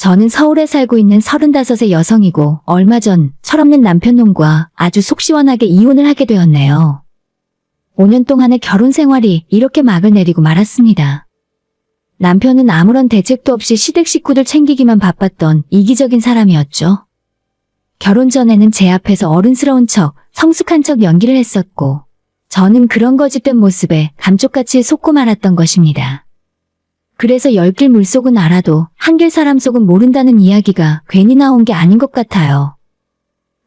저는 서울에 살고 있는 35의 여성이고 얼마 전 철없는 남편놈과 아주 속 시원하게 이혼을 하게 되었네요. 5년 동안의 결혼 생활이 이렇게 막을 내리고 말았습니다. 남편은 아무런 대책도 없이 시댁 식구들 챙기기만 바빴던 이기적인 사람이었죠. 결혼 전에는 제 앞에서 어른스러운 척, 성숙한 척 연기를 했었고 저는 그런 거짓된 모습에 감쪽같이 속고 말았던 것입니다. 그래서 열길 물속은 알아도 한길 사람 속은 모른다는 이야기가 괜히 나온 게 아닌 것 같아요.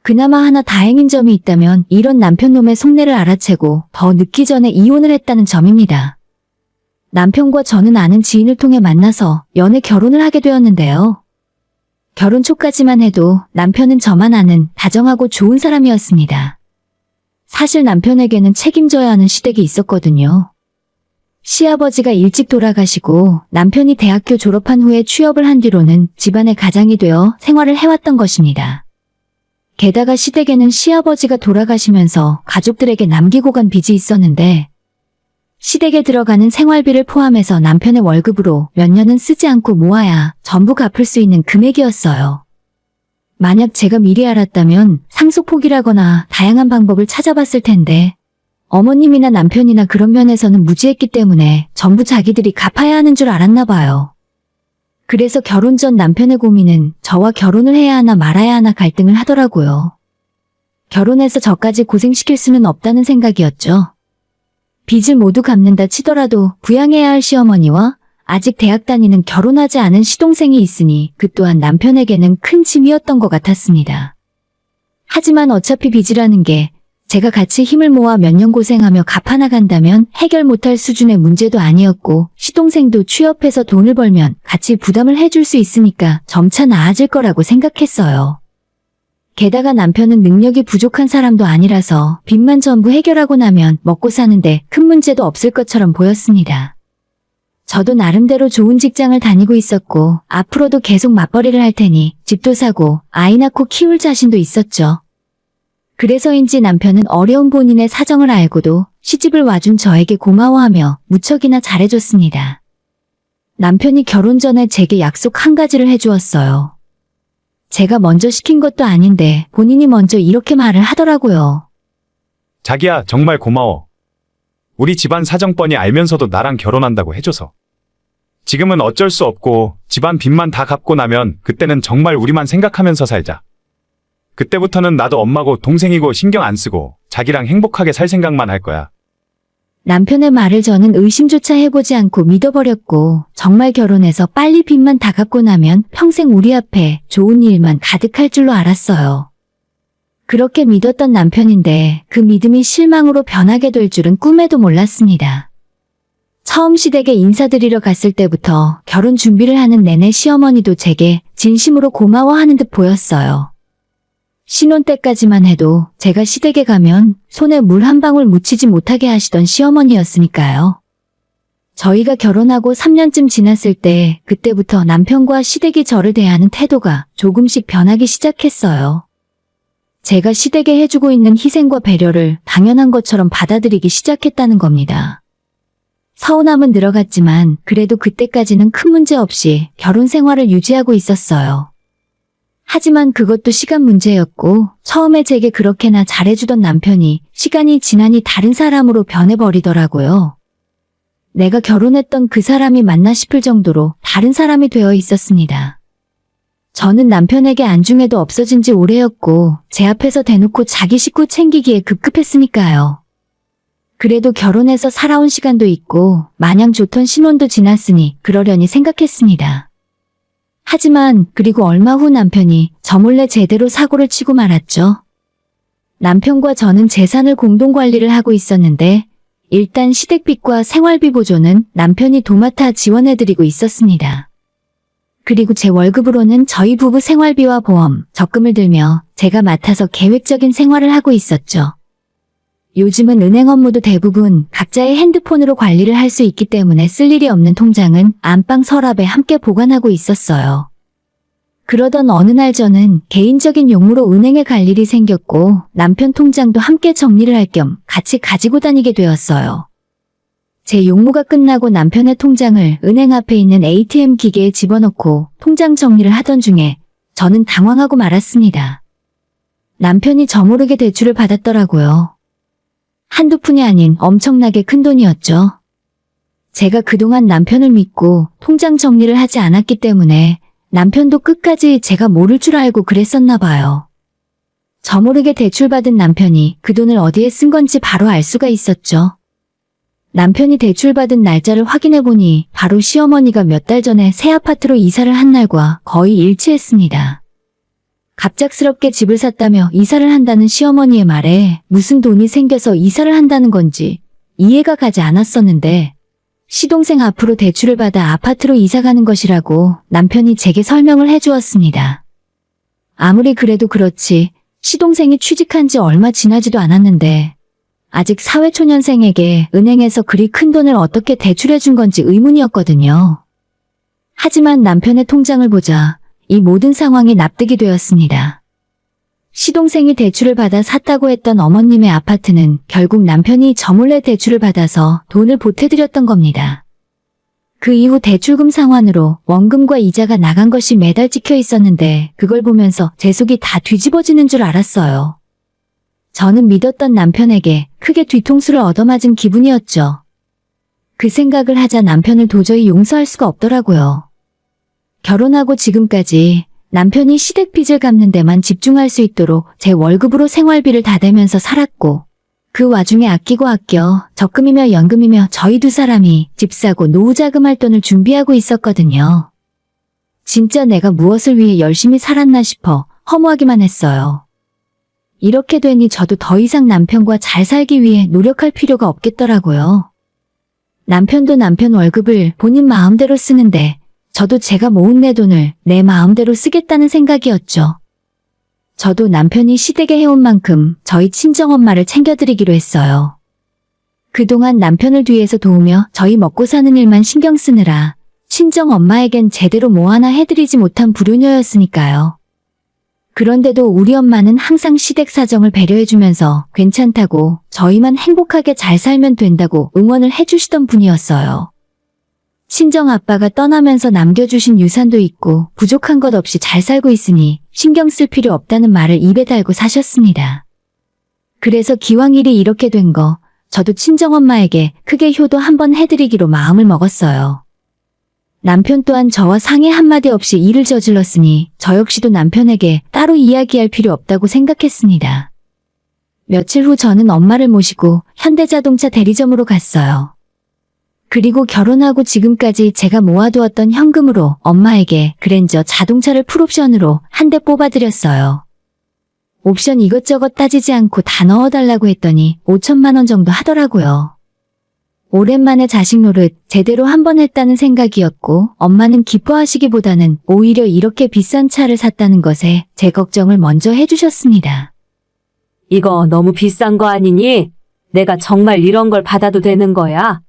그나마 하나 다행인 점이 있다면 이런 남편놈의 속내를 알아채고 더 늦기 전에 이혼을 했다는 점입니다. 남편과 저는 아는 지인을 통해 만나서 연애 결혼을 하게 되었는데요. 결혼 초까지만 해도 남편은 저만 아는 다정하고 좋은 사람이었습니다. 사실 남편에게는 책임져야 하는 시댁이 있었거든요. 시아버지가 일찍 돌아가시고 남편이 대학교 졸업한 후에 취업을 한 뒤로는 집안의 가장이 되어 생활을 해왔던 것입니다. 게다가 시댁에는 시아버지가 돌아가시면서 가족들에게 남기고 간 빚이 있었는데 시댁에 들어가는 생활비를 포함해서 남편의 월급으로 몇 년은 쓰지 않고 모아야 전부 갚을 수 있는 금액이었어요. 만약 제가 미리 알았다면 상속 포기라거나 다양한 방법을 찾아봤을 텐데 어머님이나 남편이나 그런 면에서는 무지했기 때문에 전부 자기들이 갚아야 하는 줄 알았나 봐요. 그래서 결혼 전 남편의 고민은 저와 결혼을 해야 하나 말아야 하나 갈등을 하더라고요. 결혼해서 저까지 고생시킬 수는 없다는 생각이었죠. 빚을 모두 갚는다 치더라도 부양해야 할 시어머니와 아직 대학 다니는 결혼하지 않은 시동생이 있으니 그 또한 남편에게는 큰 짐이었던 것 같았습니다. 하지만 어차피 빚이라는 게 제가 같이 힘을 모아 몇 년 고생하며 갚아나간다면 해결 못할 수준의 문제도 아니었고 시동생도 취업해서 돈을 벌면 같이 부담을 해줄 수 있으니까 점차 나아질 거라고 생각했어요. 게다가 남편은 능력이 부족한 사람도 아니라서 빚만 전부 해결하고 나면 먹고 사는데 큰 문제도 없을 것처럼 보였습니다. 저도 나름대로 좋은 직장을 다니고 있었고 앞으로도 계속 맞벌이를 할 테니 집도 사고 아이 낳고 키울 자신도 있었죠. 그래서인지 남편은 어려운 본인의 사정을 알고도 시집을 와준 저에게 고마워하며 무척이나 잘해줬습니다. 남편이 결혼 전에 제게 약속 한 가지를 해주었어요. 제가 먼저 시킨 것도 아닌데 본인이 먼저 이렇게 말을 하더라고요. 자기야, 정말 고마워. 우리 집안 사정 뻔히 알면서도 나랑 결혼한다고 해줘서. 지금은 어쩔 수 없고 집안 빚만 다 갚고 나면 그때는 정말 우리만 생각하면서 살자. 그때부터는 나도 엄마고 동생이고 신경 안 쓰고 자기랑 행복하게 살 생각만 할 거야. 남편의 말을 저는 의심조차 해보지 않고 믿어버렸고 정말 결혼해서 빨리 빚만 다 갚고 나면 평생 우리 앞에 좋은 일만 가득할 줄로 알았어요. 그렇게 믿었던 남편인데 그 믿음이 실망으로 변하게 될 줄은 꿈에도 몰랐습니다. 처음 시댁에 인사드리러 갔을 때부터 결혼 준비를 하는 내내 시어머니도 제게 진심으로 고마워하는 듯 보였어요. 신혼 때까지만 해도 제가 시댁에 가면 손에 물 한 방울 묻히지 못하게 하시던 시어머니였으니까요. 저희가 결혼하고 3년쯤 지났을 때 그때부터 남편과 시댁이 저를 대하는 태도가 조금씩 변하기 시작했어요. 제가 시댁에 해주고 있는 희생과 배려를 당연한 것처럼 받아들이기 시작했다는 겁니다. 서운함은 늘어갔지만 그래도 그때까지는 큰 문제 없이 결혼 생활을 유지하고 있었어요. 하지만 그것도 시간 문제였고 처음에 제게 그렇게나 잘해주던 남편이 시간이 지나니 다른 사람으로 변해버리더라고요. 내가 결혼했던 그 사람이 맞나 싶을 정도로 다른 사람이 되어 있었습니다. 저는 남편에게 안중에도 없어진 지 오래였고 제 앞에서 대놓고 자기 식구 챙기기에 급급했으니까요. 그래도 결혼해서 살아온 시간도 있고 마냥 좋던 신혼도 지났으니 그러려니 생각했습니다. 하지만 그리고 얼마 후 남편이 저 몰래 제대로 사고를 치고 말았죠. 남편과 저는 재산을 공동 관리를 하고 있었는데 일단 시댁빚과 생활비 보조는 남편이 도맡아 지원해드리고 있었습니다. 그리고 제 월급으로는 저희 부부 생활비와 보험, 적금을 들며 제가 맡아서 계획적인 생활을 하고 있었죠. 요즘은 은행 업무도 대부분 각자의 핸드폰으로 관리를 할 수 있기 때문에 쓸 일이 없는 통장은 안방 서랍에 함께 보관하고 있었어요. 그러던 어느 날 저는 개인적인 용무로 은행에 갈 일이 생겼고 남편 통장도 함께 정리를 할 겸 같이 가지고 다니게 되었어요. 제 용무가 끝나고 남편의 통장을 은행 앞에 있는 ATM 기계에 집어넣고 통장 정리를 하던 중에 저는 당황하고 말았습니다. 남편이 저모르게 대출을 받았더라고요. 한두 푼이 아닌 엄청나게 큰 돈이었죠. 제가 그동안 남편을 믿고 통장 정리를 하지 않았기 때문에 남편도 끝까지 제가 모를 줄 알고 그랬었나 봐요. 저모르게 대출받은 남편이 그 돈을 어디에 쓴 건지 바로 알 수가 있었죠. 남편이 대출받은 날짜를 확인해보니 바로 시어머니가 몇 달 전에 새 아파트로 이사를 한 날과 거의 일치했습니다. 갑작스럽게 집을 샀다며 이사를 한다는 시어머니의 말에 무슨 돈이 생겨서 이사를 한다는 건지 이해가 가지 않았었는데 시동생 앞으로 대출을 받아 아파트로 이사 가는 것이라고 남편이 제게 설명을 해주었습니다. 아무리 그래도 그렇지 시동생이 취직한 지 얼마 지나지도 않았는데 아직 사회초년생에게 은행에서 그리 큰 돈을 어떻게 대출해 준 건지 의문이었거든요. 하지만 남편의 통장을 보자 이 모든 상황이 납득이 되었습니다. 시동생이 대출을 받아 샀다고 했던 어머님의 아파트는 결국 남편이 저몰래 대출을 받아서 돈을 보태드렸던 겁니다. 그 이후 대출금 상환으로 원금과 이자가 나간 것이 매달 찍혀 있었는데 그걸 보면서 제 속이 다 뒤집어지는 줄 알았어요. 저는 믿었던 남편에게 크게 뒤통수를 얻어맞은 기분이었죠. 그 생각을 하자 남편을 도저히 용서할 수가 없더라고요. 결혼하고 지금까지 남편이 시댁빚을 갚는 데만 집중할 수 있도록 제 월급으로 생활비를 다 대면서 살았고 그 와중에 아끼고 아껴 적금이며 연금이며 저희 두 사람이 집 사고 노후 자금할 돈을 준비하고 있었거든요. 진짜 내가 무엇을 위해 열심히 살았나 싶어 허무하기만 했어요. 이렇게 되니 저도 더 이상 남편과 잘 살기 위해 노력할 필요가 없겠더라고요. 남편도 남편 월급을 본인 마음대로 쓰는데 저도 제가 모은 내 돈을 내 마음대로 쓰겠다는 생각이었죠. 저도 남편이 시댁에 해온 만큼 저희 친정엄마를 챙겨드리기로 했어요. 그동안 남편을 뒤에서 도우며 저희 먹고 사는 일만 신경 쓰느라 친정엄마에겐 제대로 뭐 하나 해드리지 못한 불효녀였으니까요. 그런데도 우리 엄마는 항상 시댁 사정을 배려해주면서 괜찮다고 저희만 행복하게 잘 살면 된다고 응원을 해주시던 분이었어요. 친정아빠가 떠나면서 남겨주신 유산도 있고 부족한 것 없이 잘 살고 있으니 신경 쓸 필요 없다는 말을 입에 달고 사셨습니다. 그래서 기왕 일이 이렇게 된 거 저도 친정엄마에게 크게 효도 한번 해드리기로 마음을 먹었어요. 남편 또한 저와 상의 한마디 없이 일을 저질렀으니 저 역시도 남편에게 따로 이야기할 필요 없다고 생각했습니다. 며칠 후 저는 엄마를 모시고 현대자동차 대리점으로 갔어요. 그리고 결혼하고 지금까지 제가 모아두었던 현금으로 엄마에게 그랜저 자동차를 풀옵션으로 한 대 뽑아드렸어요. 옵션 이것저것 따지지 않고 다 넣어달라고 했더니 5천만 원 정도 하더라고요. 오랜만에 자식 노릇 제대로 한번 했다는 생각이었고 엄마는 기뻐하시기보다는 오히려 이렇게 비싼 차를 샀다는 것에 제 걱정을 먼저 해주셨습니다. 이거 너무 비싼 거 아니니? 내가 정말 이런 걸 받아도 되는 거야?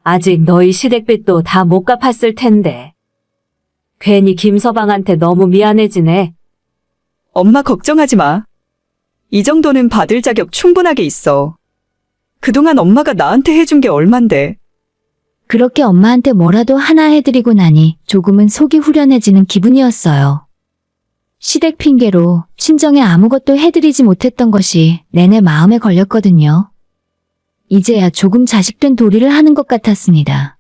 아직 너희 시댁빚도 다 못 갚았을 텐데. 괜히 김서방한테 너무 미안해지네. 엄마 걱정하지 마. 이 정도는 받을 자격 충분하게 있어. 그동안 엄마가 나한테 해준 게 얼만데. 그렇게 엄마한테 뭐라도 하나 해드리고 나니 조금은 속이 후련해지는 기분이었어요. 시댁 핑계로 친정에 아무것도 해드리지 못했던 것이 내내 마음에 걸렸거든요. 이제야 조금 자식된 도리를 하는 것 같았습니다.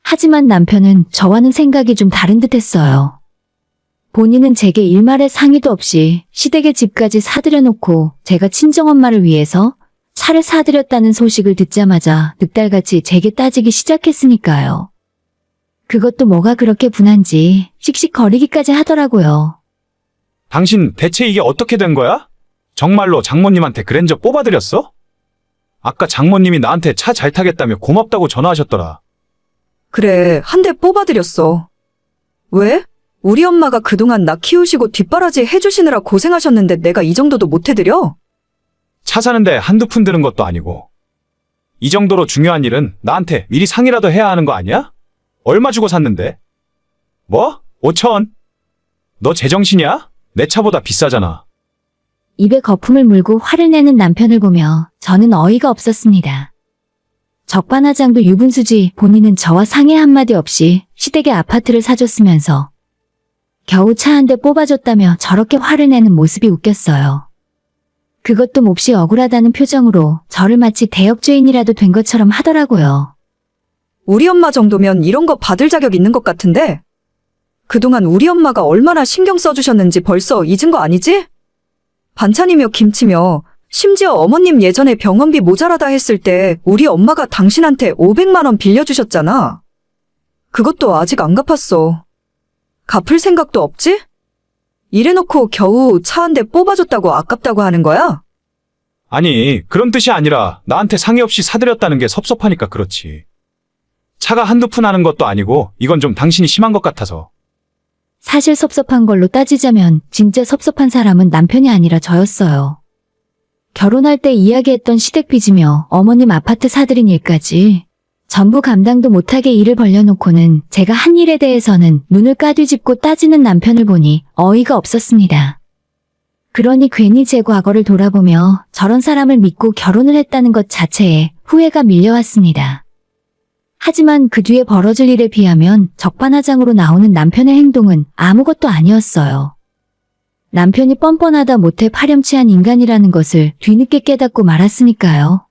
하지만 남편은 저와는 생각이 좀 다른 듯 했어요. 본인은 제게 일말의 상의도 없이 시댁의 집까지 사들여놓고 제가 친정엄마를 위해서 차를 사드렸다는 소식을 듣자마자 늑달같이 제게 따지기 시작했으니까요. 그것도 뭐가 그렇게 분한지 씩씩거리기까지 하더라고요. 당신 대체 이게 어떻게 된 거야? 정말로 장모님한테 그랜저 뽑아드렸어? 아까 장모님이 나한테 차 잘 타겠다며 고맙다고 전화하셨더라. 그래, 한 대 뽑아드렸어. 왜? 우리 엄마가 그동안 나 키우시고 뒷바라지 해주시느라 고생하셨는데 내가 이 정도도 못 해드려? 차 사는데 한두 푼 드는 것도 아니고. 이 정도로 중요한 일은 나한테 미리 상의라도 해야 하는 거 아니야? 얼마 주고 샀는데? 뭐? 5천? 너 제정신이야? 내 차보다 비싸잖아. 입에 거품을 물고 화를 내는 남편을 보며 저는 어이가 없었습니다. 적반하장도 유분수지 본인은 저와 상의 한마디 없이 시댁에 아파트를 사줬으면서 겨우 차 한 대 뽑아줬다며 저렇게 화를 내는 모습이 웃겼어요. 그것도 몹시 억울하다는 표정으로 저를 마치 대역죄인이라도 된 것처럼 하더라고요. 우리 엄마 정도면 이런 거 받을 자격 있는 것 같은데? 그동안 우리 엄마가 얼마나 신경 써주셨는지 벌써 잊은 거 아니지? 반찬이며 김치며 심지어 어머님 예전에 병원비 모자라다 했을 때 우리 엄마가 당신한테 500만 원 빌려주셨잖아. 그것도 아직 안 갚았어. 갚을 생각도 없지? 이래놓고 겨우 차 한 대 뽑아줬다고 아깝다고 하는 거야? 아니, 그런 뜻이 아니라 나한테 상의 없이 사드렸다는 게 섭섭하니까 그렇지. 차가 한두 푼 하는 것도 아니고 이건 좀 당신이 심한 것 같아서. 사실 섭섭한 걸로 따지자면 진짜 섭섭한 사람은 남편이 아니라 저였어요. 결혼할 때 이야기했던 시댁 빚이며 어머님 아파트 사들인 일까지 전부 감당도 못하게 일을 벌려놓고는 제가 한 일에 대해서는 눈을 까뒤집고 따지는 남편을 보니 어이가 없었습니다. 그러니 괜히 제 과거를 돌아보며 저런 사람을 믿고 결혼을 했다는 것 자체에 후회가 밀려왔습니다. 하지만 그 뒤에 벌어질 일에 비하면 적반하장으로 나오는 남편의 행동은 아무것도 아니었어요. 남편이 뻔뻔하다 못해 파렴치한 인간이라는 것을 뒤늦게 깨닫고 말았으니까요.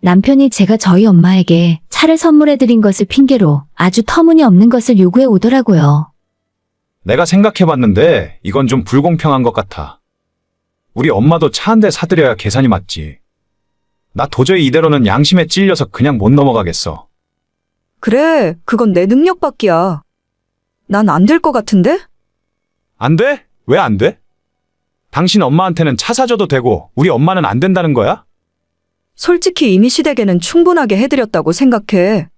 남편이 제가 저희 엄마에게 차를 선물해드린 것을 핑계로 아주 터무니없는 것을 요구해 오더라고요. 내가 생각해봤는데 이건 좀 불공평한 것 같아. 우리 엄마도 차 한 대 사드려야 계산이 맞지. 나 도저히 이대로는 양심에 찔려서 그냥 못 넘어가겠어. 그래, 그건 내 능력 밖이야. 난 안 될 것 같은데? 안 돼? 왜 안 돼? 당신 엄마한테는 차 사줘도 되고 우리 엄마는 안 된다는 거야? 솔직히 이미 시댁에는 충분하게 해드렸다고 생각해.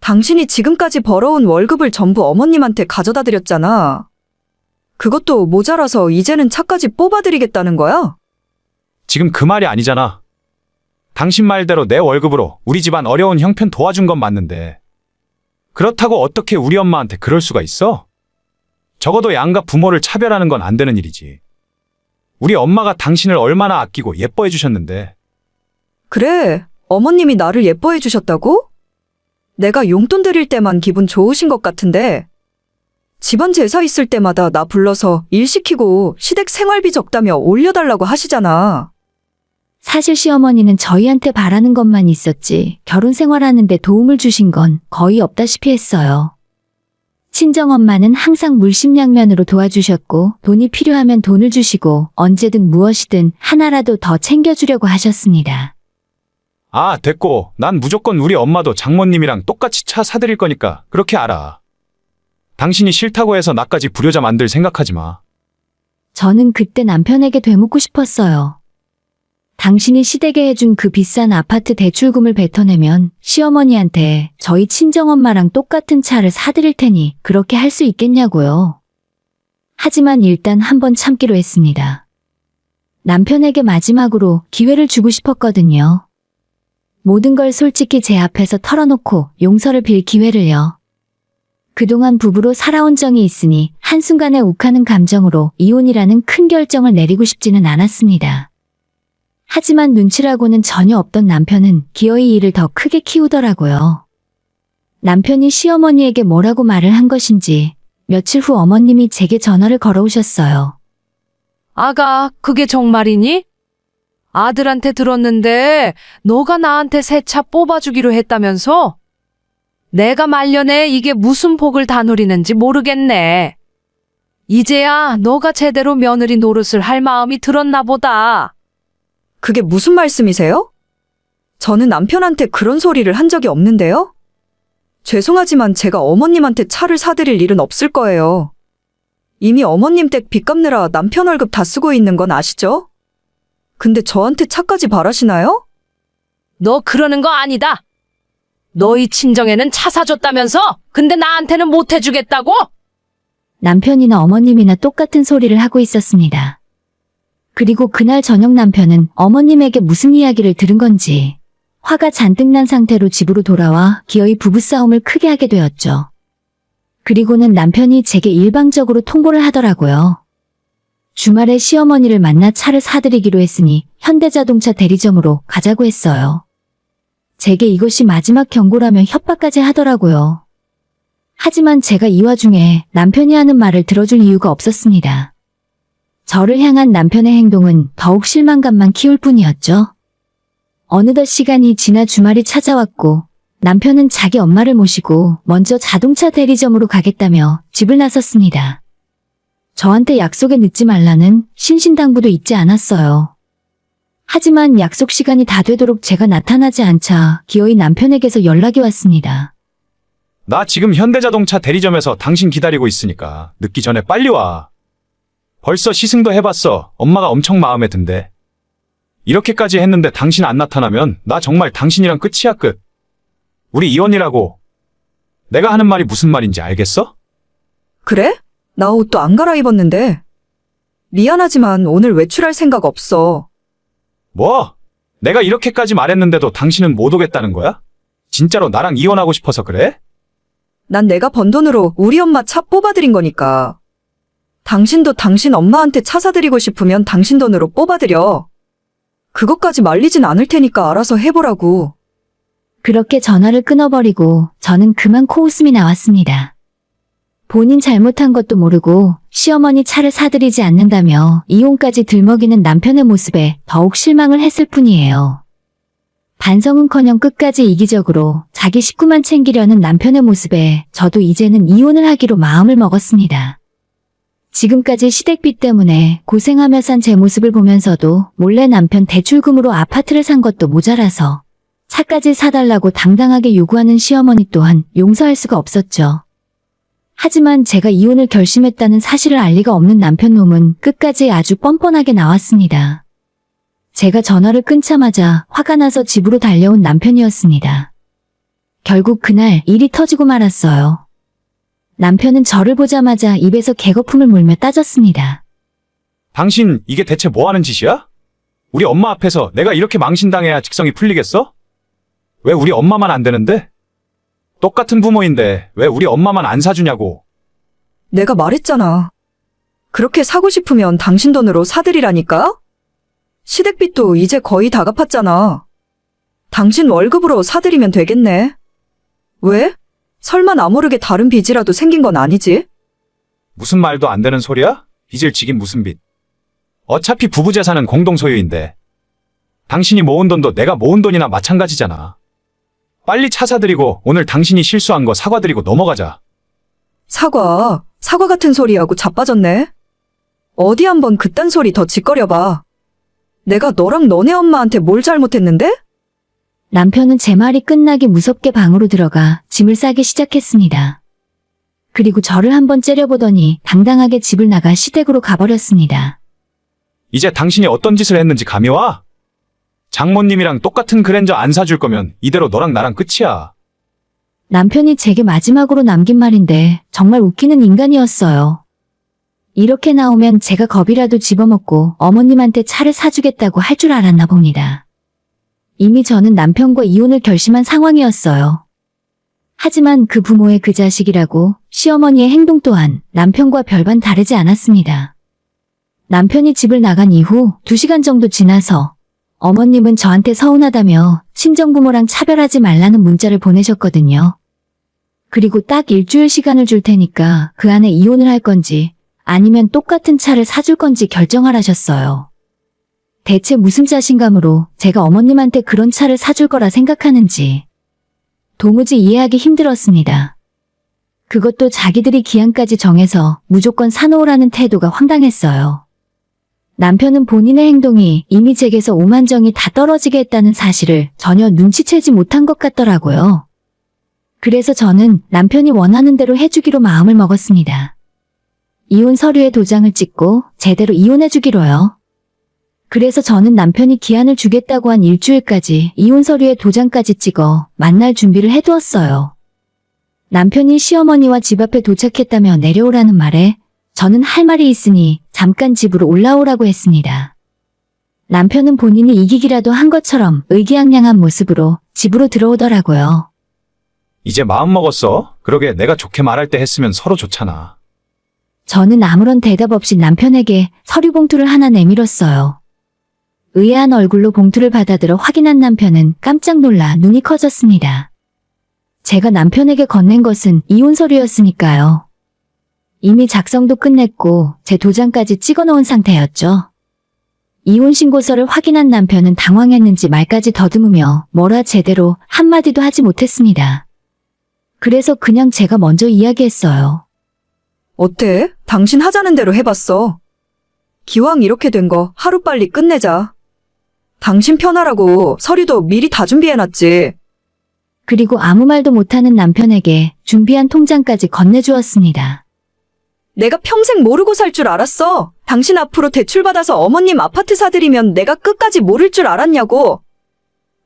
당신이 지금까지 벌어온 월급을 전부 어머님한테 가져다 드렸잖아. 그것도 모자라서 이제는 차까지 뽑아드리겠다는 거야? 지금 그 말이 아니잖아. 당신 말대로 내 월급으로 우리 집안 어려운 형편 도와준 건 맞는데 그렇다고 어떻게 우리 엄마한테 그럴 수가 있어? 적어도 양가 부모를 차별하는 건 안 되는 일이지. 우리 엄마가 당신을 얼마나 아끼고 예뻐해 주셨는데. 그래, 어머님이 나를 예뻐해 주셨다고? 내가 용돈 드릴 때만 기분 좋으신 것 같은데 집안 제사 있을 때마다 나 불러서 일 시키고 시댁 생활비 적다며 올려달라고 하시잖아. 사실 시어머니는 저희한테 바라는 것만 있었지 결혼 생활하는데 도움을 주신 건 거의 없다시피 했어요. 친정엄마는 항상 물심양면으로 도와주셨고 돈이 필요하면 돈을 주시고 언제든 무엇이든 하나라도 더 챙겨주려고 하셨습니다. 아, 됐고. 난 무조건 우리 엄마도 장모님이랑 똑같이 차 사드릴 거니까 그렇게 알아. 당신이 싫다고 해서 나까지 불효자 만들 생각하지 마. 저는 그때 남편에게 되묻고 싶었어요. 당신이 시댁에 해준 그 비싼 아파트 대출금을 뱉어내면 시어머니한테 저희 친정엄마랑 똑같은 차를 사드릴 테니 그렇게 할 수 있겠냐고요. 하지만 일단 한번 참기로 했습니다. 남편에게 마지막으로 기회를 주고 싶었거든요. 모든 걸 솔직히 제 앞에서 털어놓고 용서를 빌 기회를요. 그동안 부부로 살아온 정이 있으니 한순간에 욱하는 감정으로 이혼이라는 큰 결정을 내리고 싶지는 않았습니다. 하지만 눈치라고는 전혀 없던 남편은 기어이 일을 더 크게 키우더라고요. 남편이 시어머니에게 뭐라고 말을 한 것인지 며칠 후 어머님이 제게 전화를 걸어오셨어요. 아가, 그게 정말이니? 아들한테 들었는데 너가 나한테 새 차 뽑아주기로 했다면서? 내가 말년에 이게 무슨 복을 다 누리는지 모르겠네. 이제야 너가 제대로 며느리 노릇을 할 마음이 들었나 보다. 그게 무슨 말씀이세요? 저는 남편한테 그런 소리를 한 적이 없는데요? 죄송하지만 제가 어머님한테 차를 사드릴 일은 없을 거예요. 이미 어머님 댁 빚 갚느라 남편 월급 다 쓰고 있는 건 아시죠? 근데 저한테 차까지 바라시나요? 너 그러는 거 아니다. 너희 친정에는 차 사줬다면서? 근데 나한테는 못 해주겠다고? 남편이나 어머님이나 똑같은 소리를 하고 있었습니다. 그리고 그날 저녁 남편은 어머님에게 무슨 이야기를 들은 건지 화가 잔뜩 난 상태로 집으로 돌아와 기어이 부부싸움을 크게 하게 되었죠. 그리고는 남편이 제게 일방적으로 통보를 하더라고요. 주말에 시어머니를 만나 차를 사드리기로 했으니 현대자동차 대리점으로 가자고 했어요. 제게 이것이 마지막 경고라며 협박까지 하더라고요. 하지만 제가 이 와중에 남편이 하는 말을 들어줄 이유가 없었습니다. 저를 향한 남편의 행동은 더욱 실망감만 키울 뿐이었죠. 어느덧 시간이 지나 주말이 찾아왔고 남편은 자기 엄마를 모시고 먼저 자동차 대리점으로 가겠다며 집을 나섰습니다. 저한테 약속에 늦지 말라는 신신당부도 잊지 않았어요. 하지만 약속 시간이 다 되도록 제가 나타나지 않자 기어이 남편에게서 연락이 왔습니다. 나 지금 현대자동차 대리점에서 당신 기다리고 있으니까 늦기 전에 빨리 와. 벌써 시승도 해봤어. 엄마가 엄청 마음에 든대. 이렇게까지 했는데 당신 안 나타나면 나 정말 당신이랑 끝이야 끝. 우리 이혼이라고. 내가 하는 말이 무슨 말인지 알겠어? 그래? 나 옷도 안 갈아입었는데. 미안하지만 오늘 외출할 생각 없어. 뭐? 내가 이렇게까지 말했는데도 당신은 못 오겠다는 거야? 진짜로 나랑 이혼하고 싶어서 그래? 난 내가 번 돈으로 우리 엄마 차 뽑아드린 거니까. 당신도 당신 엄마한테 차 사드리고 싶으면 당신 돈으로 뽑아드려. 그것까지 말리진 않을 테니까 알아서 해보라고. 그렇게 전화를 끊어버리고 저는 그만 코웃음이 나왔습니다. 본인 잘못한 것도 모르고 시어머니 차를 사드리지 않는다며 이혼까지 들먹이는 남편의 모습에 더욱 실망을 했을 뿐이에요. 반성은커녕 끝까지 이기적으로 자기 식구만 챙기려는 남편의 모습에 저도 이제는 이혼을 하기로 마음을 먹었습니다. 지금까지 시댁비 때문에 고생하며 산 제 모습을 보면서도 몰래 남편 대출금으로 아파트를 산 것도 모자라서 차까지 사달라고 당당하게 요구하는 시어머니 또한 용서할 수가 없었죠. 하지만 제가 이혼을 결심했다는 사실을 알 리가 없는 남편 놈은 끝까지 아주 뻔뻔하게 나왔습니다. 제가 전화를 끊자마자 화가 나서 집으로 달려온 남편이었습니다. 결국 그날 일이 터지고 말았어요. 남편은 저를 보자마자 입에서 개거품을 물며 따졌습니다. 당신 이게 대체 뭐 하는 짓이야? 우리 엄마 앞에서 내가 이렇게 망신당해야 직성이 풀리겠어? 왜 우리 엄마만 안 되는데? 똑같은 부모인데 왜 우리 엄마만 안 사주냐고. 내가 말했잖아. 그렇게 사고 싶으면 당신 돈으로 사드리라니까? 시댁빚도 이제 거의 다 갚았잖아. 당신 월급으로 사드리면 되겠네. 왜? 설마 나 모르게 다른 빚이라도 생긴 건 아니지? 무슨 말도 안 되는 소리야? 빚을 지긴 무슨 빚. 어차피 부부 재산은 공동 소유인데. 당신이 모은 돈도 내가 모은 돈이나 마찬가지잖아. 빨리 차 사드리고 오늘 당신이 실수한 거 사과드리고 넘어가자. 사과 같은 소리하고 자빠졌네. 어디 한번 그딴 소리 더 짓거려봐. 내가 너랑 너네 엄마한테 뭘 잘못했는데? 남편은 제 말이 끝나기 무섭게 방으로 들어가 짐을 싸기 시작했습니다. 그리고 저를 한번 째려보더니 당당하게 집을 나가 시댁으로 가버렸습니다. 이제 당신이 어떤 짓을 했는지 감이 와? 장모님이랑 똑같은 그랜저 안 사줄 거면 이대로 너랑 나랑 끝이야. 남편이 제게 마지막으로 남긴 말인데 정말 웃기는 인간이었어요. 이렇게 나오면 제가 겁이라도 집어먹고 어머님한테 차를 사주겠다고 할 줄 알았나 봅니다. 이미 저는 남편과 이혼을 결심한 상황이었어요. 하지만 그 부모의 그 자식이라고 시어머니의 행동 또한 남편과 별반 다르지 않았습니다. 남편이 집을 나간 이후 2시간 정도 지나서 어머님은 저한테 서운하다며 친정부모랑 차별하지 말라는 문자를 보내셨거든요. 그리고 딱 일주일 시간을 줄 테니까 그 안에 이혼을 할 건지 아니면 똑같은 차를 사줄 건지 결정하라셨어요. 대체 무슨 자신감으로 제가 어머님한테 그런 차를 사줄 거라 생각하는지 도무지 이해하기 힘들었습니다. 그것도 자기들이 기한까지 정해서 무조건 사놓으라는 태도가 황당했어요. 남편은 본인의 행동이 이미 제게서 오만정이 다 떨어지게 했다는 사실을 전혀 눈치채지 못한 것 같더라고요. 그래서 저는 남편이 원하는 대로 해주기로 마음을 먹었습니다. 이혼 서류에 도장을 찍고 제대로 이혼해주기로요. 그래서 저는 남편이 기한을 주겠다고 한 일주일까지 이혼 서류에 도장까지 찍어 만날 준비를 해두었어요. 남편이 시어머니와 집 앞에 도착했다며 내려오라는 말에 저는 할 말이 있으니 잠깐 집으로 올라오라고 했습니다. 남편은 본인이 이기기라도 한 것처럼 의기양양한 모습으로 집으로 들어오더라고요. 이제 마음 먹었어? 그러게 내가 좋게 말할 때 했으면 서로 좋잖아. 저는 아무런 대답 없이 남편에게 서류 봉투를 하나 내밀었어요. 의아한 얼굴로 봉투를 받아들어 확인한 남편은 깜짝 놀라 눈이 커졌습니다. 제가 남편에게 건넨 것은 이혼 서류였으니까요. 이미 작성도 끝냈고 제 도장까지 찍어놓은 상태였죠. 이혼 신고서를 확인한 남편은 당황했는지 말까지 더듬으며 뭐라 제대로 한마디도 하지 못했습니다. 그래서 그냥 제가 먼저 이야기했어요. 어때? 당신 하자는 대로 해봤어. 기왕 이렇게 된 거 하루빨리 끝내자. 당신 편하라고 서류도 미리 다 준비해놨지. 그리고 아무 말도 못하는 남편에게 준비한 통장까지 건네주었습니다. 내가 평생 모르고 살 줄 알았어. 당신 앞으로 대출받아서 어머님 아파트 사드리면 내가 끝까지 모를 줄 알았냐고.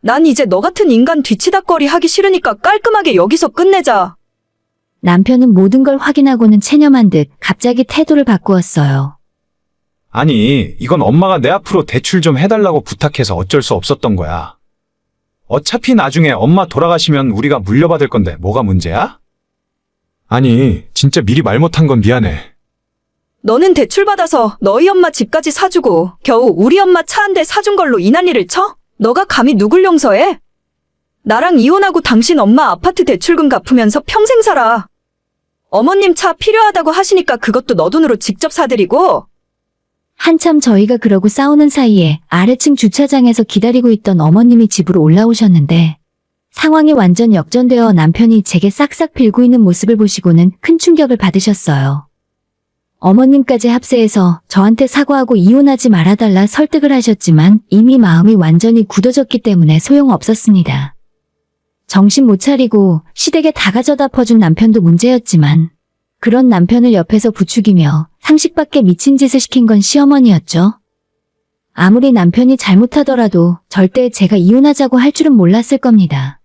난 이제 너 같은 인간 뒤치다꺼리 하기 싫으니까 깔끔하게 여기서 끝내자. 남편은 모든 걸 확인하고는 체념한 듯 갑자기 태도를 바꾸었어요. 아니, 이건 엄마가 내 앞으로 대출 좀 해달라고 부탁해서 어쩔 수 없었던 거야. 어차피 나중에 엄마 돌아가시면 우리가 물려받을 건데 뭐가 문제야? 아니, 진짜 미리 말 못한 건 미안해. 너는 대출받아서 너희 엄마 집까지 사주고 겨우 우리 엄마 차 한 대 사준 걸로 이 난리를 쳐? 너가 감히 누굴 용서해? 나랑 이혼하고 당신 엄마 아파트 대출금 갚으면서 평생 살아. 어머님 차 필요하다고 하시니까 그것도 너 돈으로 직접 사드리고. 한참 저희가 그러고 싸우는 사이에 아래층 주차장에서 기다리고 있던 어머님이 집으로 올라오셨는데 상황이 완전 역전되어 남편이 제게 싹싹 빌고 있는 모습을 보시고는 큰 충격을 받으셨어요. 어머님까지 합세해서 저한테 사과하고 이혼하지 말아달라 설득을 하셨지만 이미 마음이 완전히 굳어졌기 때문에 소용없었습니다. 정신 못 차리고 시댁에 다 가져다 퍼준 남편도 문제였지만 그런 남편을 옆에서 부추기며 상식밖에 미친 짓을 시킨 건 시어머니였죠. 아무리 남편이 잘못하더라도 절대 제가 이혼하자고 할 줄은 몰랐을 겁니다.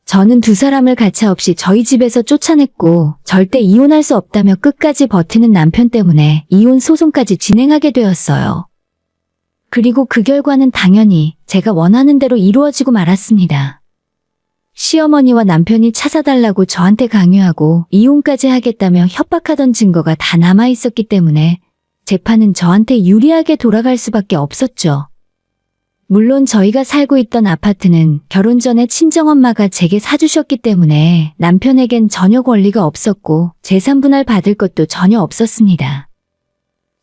저는 두 사람을 가차없이 저희 집에서 쫓아냈고 절대 이혼할 수 없다며 끝까지 버티는 남편 때문에 이혼 소송까지 진행하게 되었어요. 그리고 그 결과는 당연히 제가 원하는 대로 이루어지고 말았습니다. 시어머니와 남편이 차 사달라고 저한테 강요하고 이혼까지 하겠다며 협박하던 증거가 다 남아있었기 때문에 재판은 저한테 유리하게 돌아갈 수밖에 없었죠. 물론 저희가 살고 있던 아파트는 결혼 전에 친정엄마가 제게 사주셨기 때문에 남편에겐 전혀 권리가 없었고 재산분할 받을 것도 전혀 없었습니다.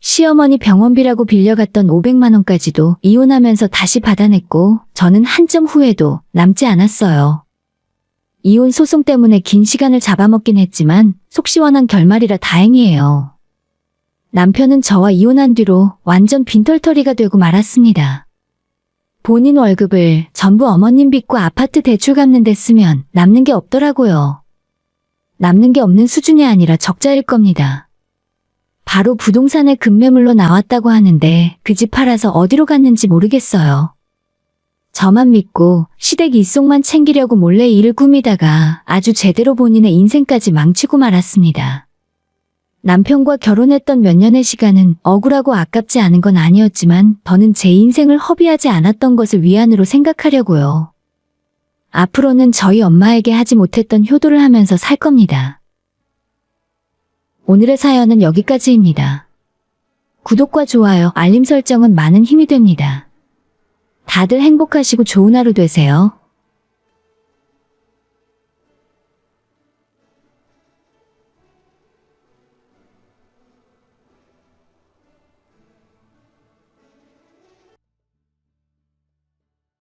시어머니 병원비라고 빌려갔던 500만 원까지도 이혼하면서 다시 받아냈고 저는 한 점 후회도 남지 않았어요. 이혼 소송 때문에 긴 시간을 잡아먹긴 했지만 속 시원한 결말이라 다행이에요. 남편은 저와 이혼한 뒤로 완전 빈털터리가 되고 말았습니다. 본인 월급을 전부 어머님 빚과 아파트 대출 갚는 데 쓰면 남는 게 없더라고요. 남는 게 없는 수준이 아니라 적자일 겁니다. 바로 부동산의 급매물로 나왔다고 하는데 그 집 팔아서 어디로 갔는지 모르겠어요. 저만 믿고 시댁 일속만 챙기려고 몰래 일을 꾸미다가 아주 제대로 본인의 인생까지 망치고 말았습니다. 남편과 결혼했던 몇 년의 시간은 억울하고 아깝지 않은 건 아니었지만 더는 제 인생을 허비하지 않았던 것을 위안으로 생각하려고요. 앞으로는 저희 엄마에게 하지 못했던 효도를 하면서 살 겁니다. 오늘의 사연은 여기까지입니다. 구독과 좋아요, 알림 설정은 많은 힘이 됩니다. 다들 행복하시고 좋은 하루 되세요.